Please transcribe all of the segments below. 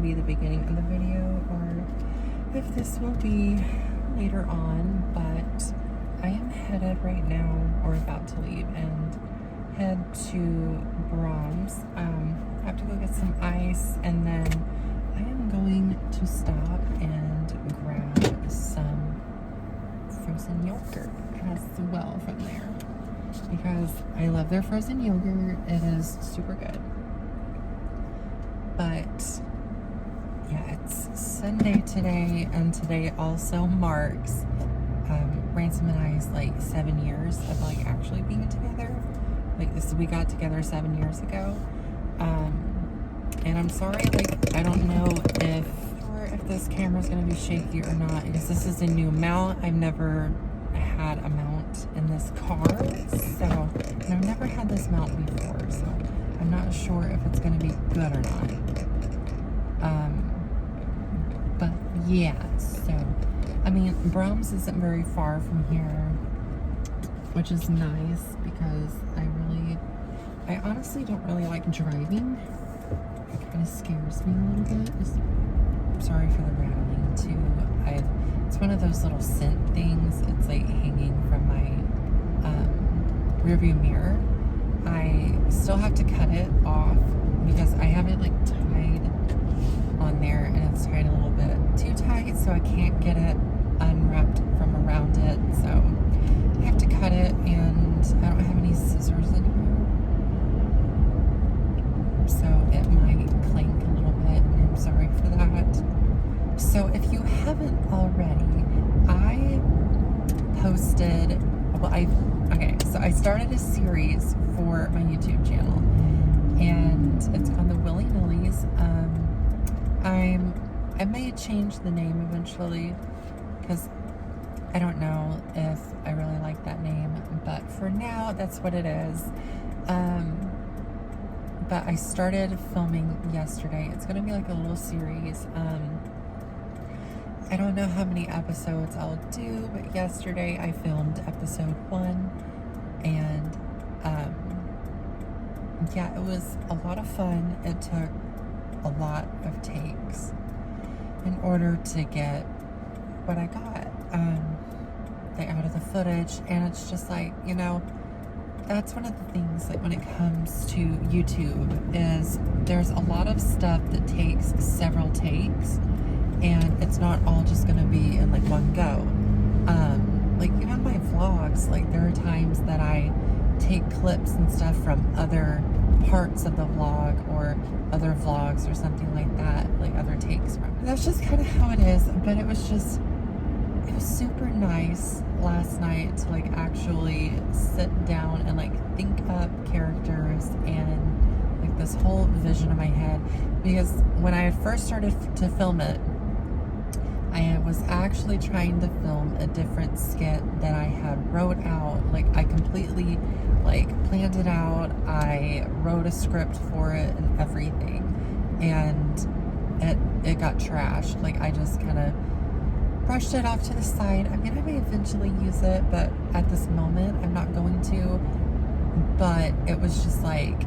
be the beginning of the video or if this will be later on, but I am headed right now, or about to leave, and head to Brahms. I have to go get some ice, and then I am going to stop and grab some frozen yogurt as well from there, because I love their frozen yogurt. It is super good. But yeah, it's Sunday today, and today also marks Ransom and I's like 7 years of like actually being together. Like we got together 7 years ago. And I'm sorry, like I don't know if this camera's gonna be shaky or not, because this is a new mount. I've never had a mount in this car, so, and I've never had this mount before, so I'm not sure if it's gonna be good or not. But yeah, so I mean, Brahms isn't very far from here, which is nice because I honestly don't really like driving. It kind of scares me a little bit. Sorry for the rattling too. It's one of those little scent things. It's like hanging from my rearview mirror. I still have to cut it off because I have it like tied on there, and it's tied a little bit too tight, so I can't get it unwrapped from around it. So I have to cut it, and I don't have any scissors in here, so it might clank a little bit, and I'm sorry for that. So if you haven't already, I posted, so I started a series for my YouTube channel, and it's called The Willy Nillys. I may change the name eventually, because I don't know if I really like that name, but for now, that's what it is. But I started filming yesterday. It's going to be like a little series. I don't know how many episodes I'll do, but yesterday I filmed episode 1, and yeah, it was a lot of fun. It took a lot of takes in order to get what I got out of the footage, and it's just like, you know, that's one of the things, like when it comes to YouTube, is there's a lot of stuff that takes several takes, and it's not all just gonna be in like one go. Like even my vlogs, like there are times that I take clips and stuff from other parts of the vlog or other vlogs or something like that, like other takes from it. That's just kind of how it is. But it was super nice last night to like actually sit down and like think up characters and like this whole vision in my head, because when I first started to film it, I was actually trying to film a different skit that I had wrote out. Like I completely like planned it out. I wrote a script for it and everything, and it got trashed. Like I just kind of brushed it off to the side. I mean, I may eventually use it, but at this moment I'm not going to. But it was just like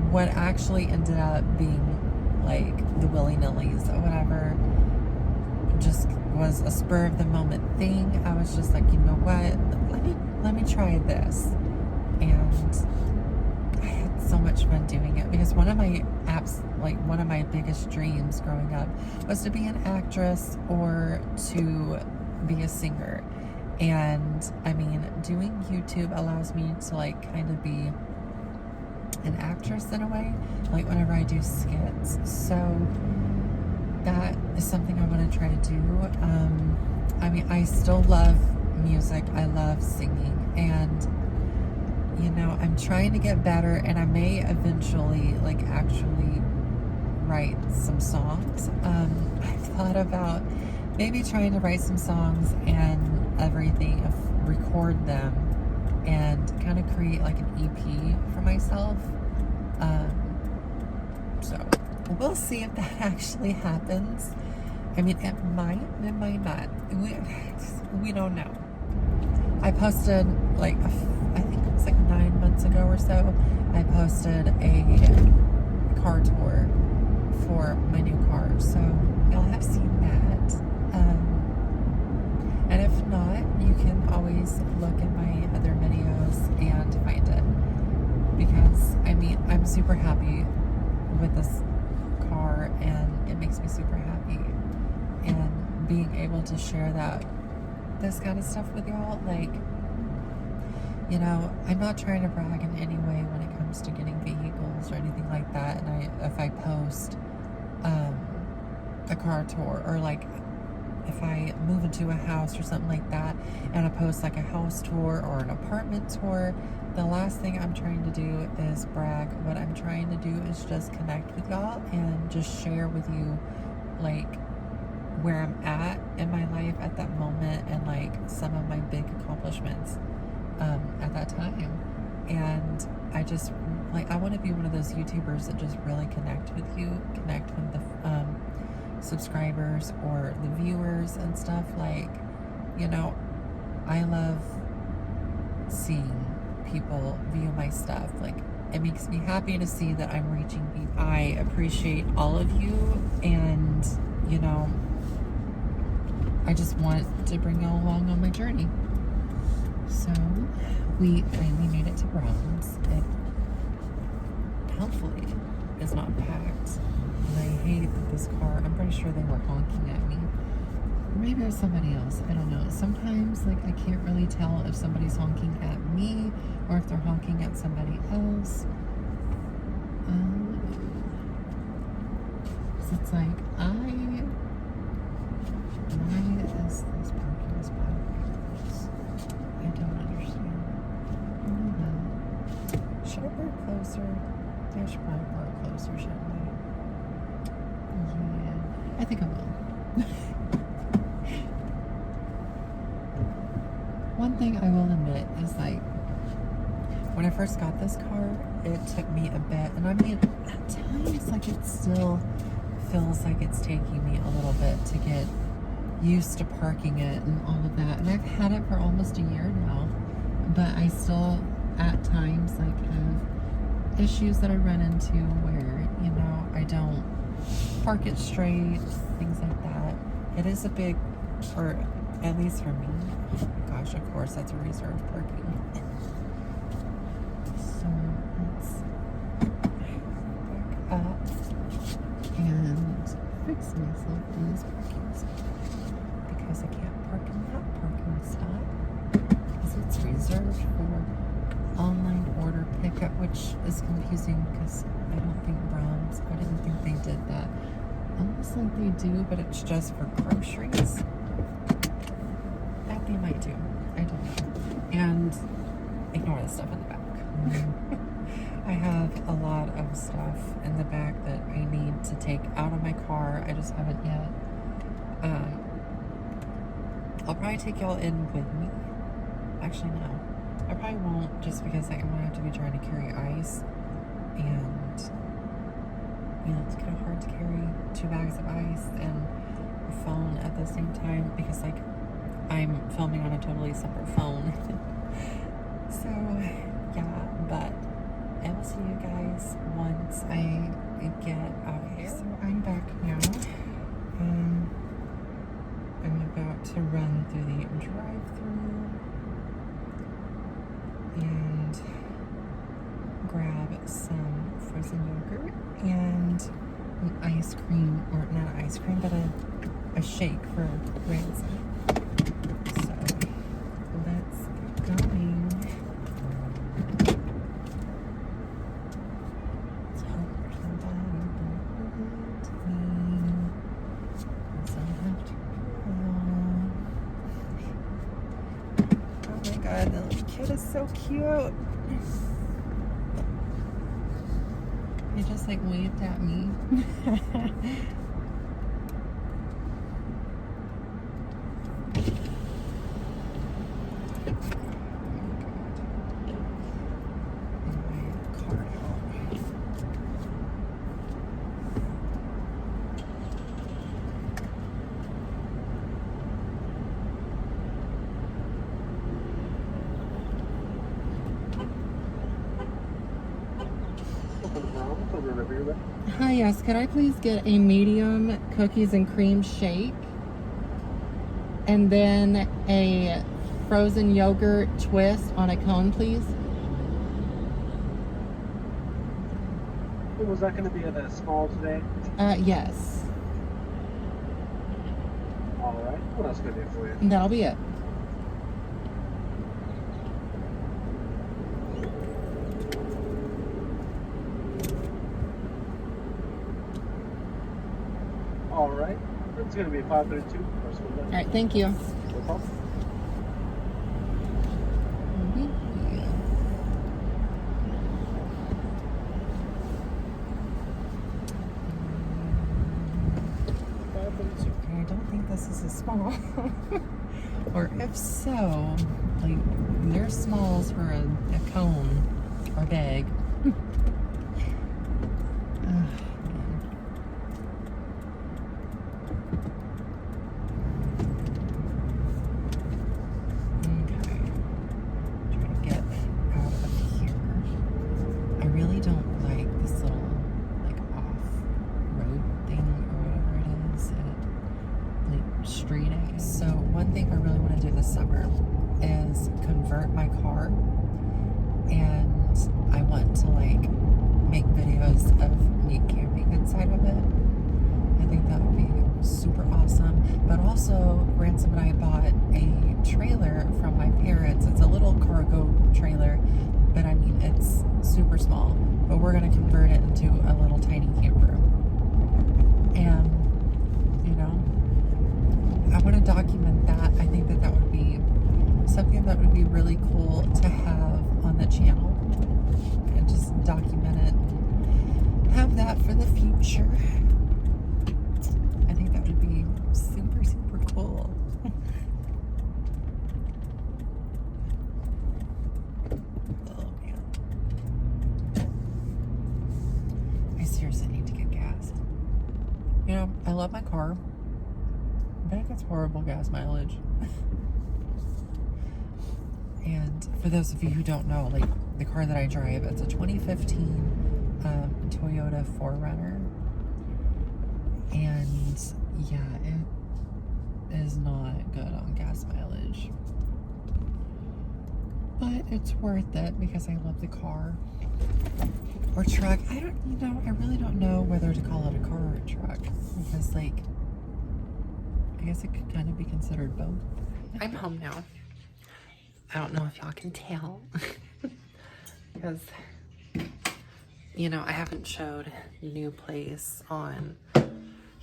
what actually ended up being like the Willy Nillys or whatever just was a spur of the moment thing. I was just like, you know what, let me try this, and I had so much fun doing it, because one of my biggest dreams growing up was to be an actress or to be a singer. And I mean, doing YouTube allows me to like kind of be an actress in a way, like whenever I do skits. So that is something I want to try to do. I mean, I still love music. I love singing, and you know, I'm trying to get better, and I may eventually like actually write some songs. I've thought about maybe trying to write some songs and everything, record them, and kind of create like an EP for myself. So we'll see if that actually happens. I mean, it might not. We don't know. I posted like, I think it was like 9 months ago or so, I posted a car tour for my new car, so you'll have seen that. And if not, you can always look in my other videos and find it. Because, I mean, I'm super happy with this car, and it makes me super happy. And being able to share this kind of stuff with y'all, like, you know, I'm not trying to brag in any way when it comes to getting vehicles or anything like that. And if I post a car tour, or like if I move into a house or something like that, and I post like a house tour or an apartment tour, the last thing I'm trying to do is brag. What I'm trying to do is just connect with y'all and just share with you, like, where I'm at in my life at that moment, and like some of my big accomplishments at that time. And I just, like, I want to be one of those YouTubers that just really connect with you, connect with the subscribers or the viewers and stuff. Like, you know, I love seeing people view my stuff. Like, it makes me happy to see that I'm reaching people. I appreciate all of you, and, you know, I just want to bring you along on my journey. So, we finally made it to Browns. It hopefully is not packed. And I hate that this car, I'm pretty sure they were honking at me. Or maybe it was somebody else. I don't know. Sometimes, like, I can't really tell if somebody's honking at me or if they're honking at somebody else. So it's like, why is this parking spot like this? I don't understand. Should I park closer? I should probably park closer, shouldn't I? Yeah, I think I will. One thing I will admit is, like, when I first got this car, it took me a bit, and I mean, at times, like, it still feels like it's taking me a little bit to get used to parking it and all of that. And I've had it for almost a year now, but I still at times, like, have issues that I run into where, you know, I don't park it straight, things like that. It is a big, or at least for me, gosh, of course, that's a reserved parking. So let's back up and fix myself in this parking spot, because I can't park in that parking spot because it's reserved for online order pickup, which is confusing because I don't think Browns, I didn't think they did that. Almost like they do, but it's just for groceries. That they might do. I don't know. And ignore the stuff in the back. I have a lot of stuff in the back that I need to take out of my car. I just haven't yet. I'll probably take y'all in with me. Actually, no. I probably won't, just because I'm gonna have to be trying to carry ice, and, you know, it's kind of hard to carry 2 bags of ice and a phone at the same time, because, like, I'm filming on a totally separate phone. So, yeah, but I will see you guys once I get out of here. So I'm back now. I'm about to run through the drive-thru and grab some frozen yogurt and an ice cream, or not ice cream, but a shake for Ransom. So let's get going. Let's hope somebody won't hit me, else I'll have to run. Oh my god, the little kid is so cute. He just, like, waved at me. whenever you're ready. Hi, yes. Could I please get a medium cookies and cream shake? And then a frozen yogurt twist on a cone, please. Was that going to be at a small today? Yes. All right. What else can I do for you? That'll be it. All right. It's going to be 532. All right, thank you. No problem. I don't think this is a small. Or if so, like, their smalls for a cone are big. So one thing I really want to do this summer is convert my car, and I want to like make videos of me camping inside of it. I think that would be super awesome. But also, Ransom and I bought a trailer from my parents. It's a little cargo trailer, but I mean it's super small. But we're gonna convert it into a little tiny camper. And you know, I want to document that. I think that that would be something that would be really cool to have on the channel and just document it and have that for the future. I think that would be super, super cool. Oh man. I seriously need to get gas. You know, I love my car. But it gets horrible gas mileage. And for those of you who don't know, like the car that I drive, it's a 2015 Toyota 4Runner. And yeah, it is not good on gas mileage. But it's worth it because I love the car. Or truck. I really don't know whether to call it a car or a truck. Because like, I guess it could kind of be considered both. I'm home now. I don't know if y'all can tell because, you know, I haven't showed new place on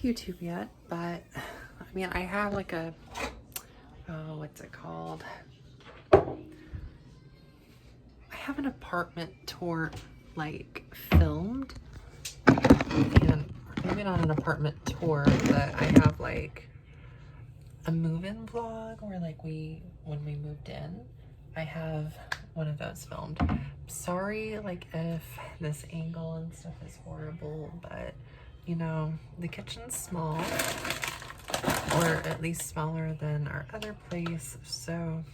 YouTube yet, but I mean, I have like a, oh, what's it called? I have an apartment tour like filmed, and maybe not an apartment tour, but I have like a move-in vlog where like when we moved in, I have one of those filmed. Sorry like if this angle and stuff is horrible, but you know, the kitchen's small, or at least smaller than our other place, so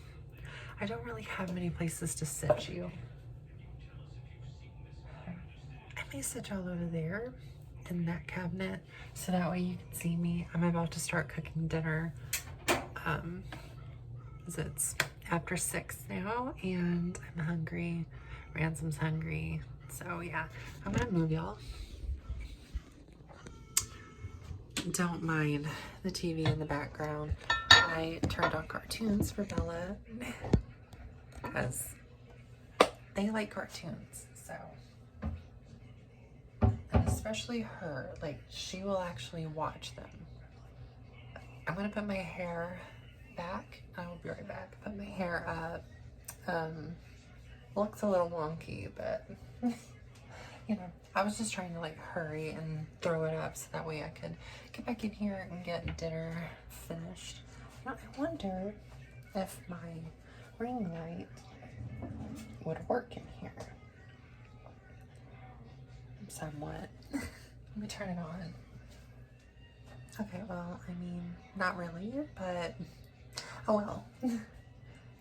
I don't really have many places to sit you. I may sit y'all over there in that cabinet so that way you can see me. I'm about to start cooking dinner. It's after 6 now and I'm hungry. Ransom's hungry. So yeah, I'm gonna move y'all. Don't mind the TV in the background. I turned on cartoons for Bella because they like cartoons, so. And especially her, like she will actually watch them. I'm gonna put my hair back. I will be right back. Put my hair up. Looks a little wonky, but you know, I was just trying to like hurry and throw it up so that way I could get back in here and get dinner finished. Now, I wonder if my ring light would work in here somewhat. Let me turn it on. Okay, well, I mean, not really, but oh well. I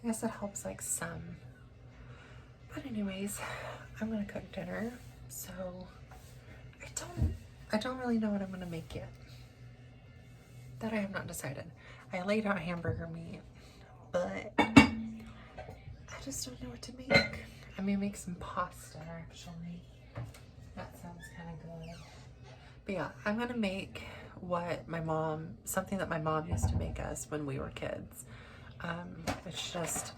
guess it helps like some. But anyways, I'm gonna cook dinner, so I don't really know what I'm gonna make yet. That I have not decided. I laid out hamburger meat, but I just don't know what to make. I may make some pasta actually. That sounds kind of good. But yeah, I'm gonna make something that my mom used to make us when we were kids. It's just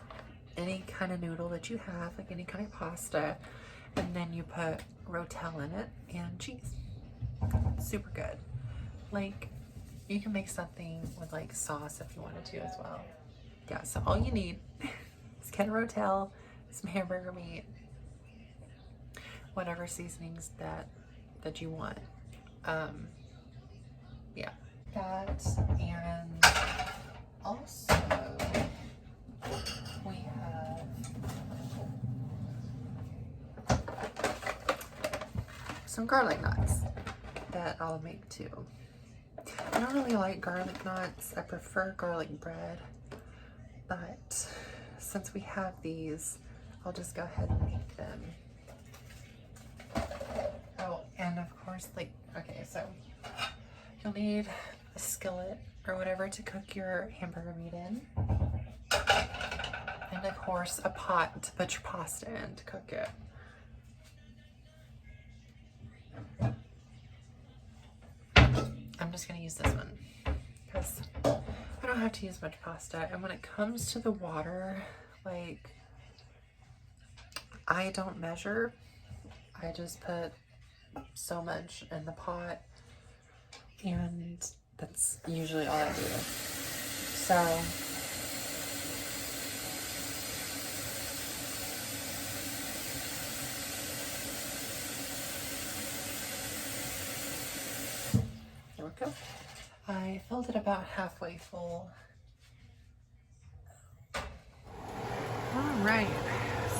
any kind of noodle that you have, like any kind of pasta, and then you put Rotel in it and cheese. Super good. Like, you can make something with like sauce if you wanted to as well. Yeah, so all you need is can of Rotel, some hamburger meat, whatever seasonings that you want. Yeah, that, and also we have some garlic knots that I'll make too. I don't really like garlic knots. I prefer garlic bread, but since we have these, I'll just go ahead and make them. Oh, and of course, like, okay, so you'll need a skillet or whatever to cook your hamburger meat in. And of course, a pot to put your pasta in to cook it. I'm just gonna use this one because I don't have to use much pasta. And when it comes to the water, like, I don't measure. I just put so much in the pot, and that's usually all I do. So there we go. I filled it about halfway full. All right,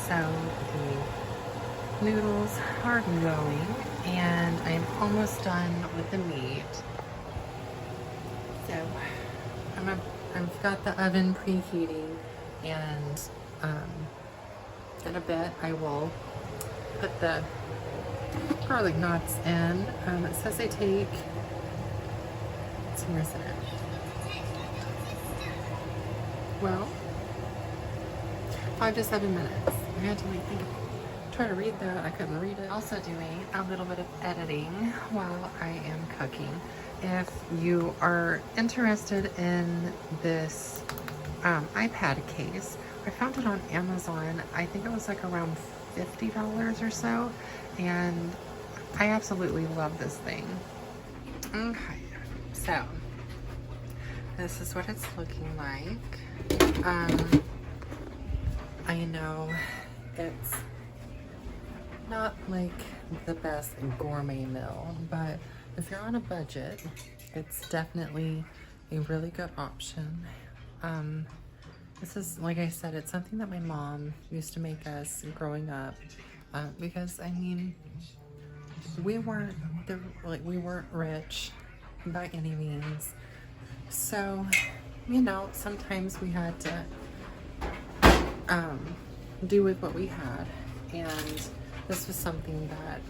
so the noodles are going, and I'm almost done with the meat. So I've got the oven preheating, and in a bit I will put the garlic knots in. It says they take, where is it? Well, 5 to 7 minutes. I had to like try to read that. I couldn't read it. Also doing a little bit of editing while I am cooking. If you are interested in this iPad case, I found it on Amazon. I think it was like around $50 or so, and I absolutely love this thing. Okay, so this is what it's looking like. I know it's not like the best gourmet meal, but if you're on a budget, it's definitely a really good option. This is, like I said, it's something that my mom used to make us growing up, because I mean, we weren't rich by any means, so you know, sometimes we had to do with what we had, and this was something that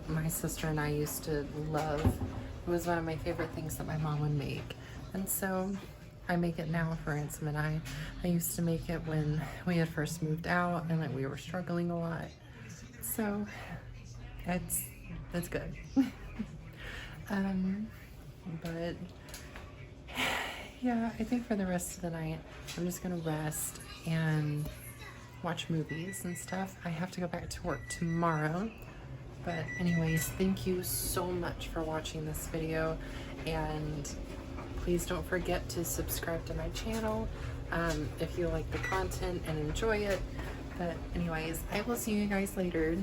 my sister and I used to love. It was one of my favorite things that my mom would make, and so I make it now for Ransom and I. I used to make it when we had first moved out and like we were struggling a lot, so it's good. But yeah, I think for the rest of the night I'm just gonna rest and watch movies and stuff. I have to go back to work tomorrow. But anyways, thank you so much for watching this video, and please don't forget to subscribe to my channel if you like the content and enjoy it. But anyways, I will see you guys later.